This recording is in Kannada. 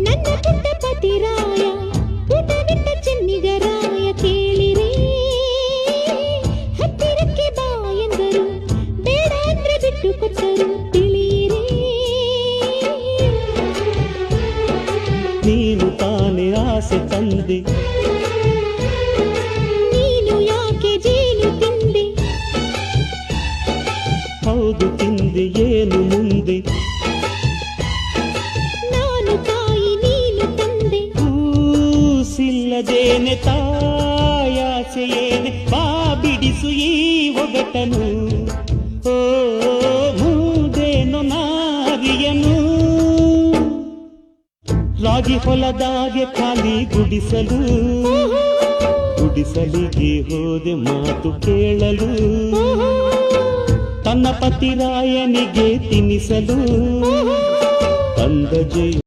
ನನ್ನ ಪುಟ್ಟ ಪತಿರಾಯ ಪುಟವಿಟ್ಟ ಚೆನ್ನಿಗರಾಯ ಕೇಳಿರಿ ಹತ್ತಿರಕ್ಕೆ ಬಾ ಎಂದರು ಬೇಡ ಅಂದ್ರೆ ಬಿಟ್ಟು ಕೊಟ್ಟರು ತಿಳಿಯಿರಿ ನೀನು ತಾನೇ ಆಸೆ ತಂದೆ ನೀನು ಯಾಕೆ ಜೇನು ತಿಂದೆ ಹೌದು ತಿಂದೆ ಏನು ಮುಂದೆ ನಾನು ತಾಯಿ ನೀನು ತಂದೆ ಕೂಸಿಲ್ಲದೇನೆ ತಾಯಾಸೆಯೇನೆ ಬಾ ಬಿಡಿಸು ಈ ಒಗಟನು ಓ ಮುಂದೇನು ನಾರಿಯನು ರಾಗಿ ಹೊಲದಾಗೆ ಖಾಲಿ ಗುಡಿಸಲು ಗುಡಿಸಲಿಗೆ ಹೋದೆ ಮಾತು ಕೇಳಲು ತನ್ನ ಪತಿರಾಯನಿಗೆ ತಿನ್ನಿಸಲು ತಂದ ಜಯ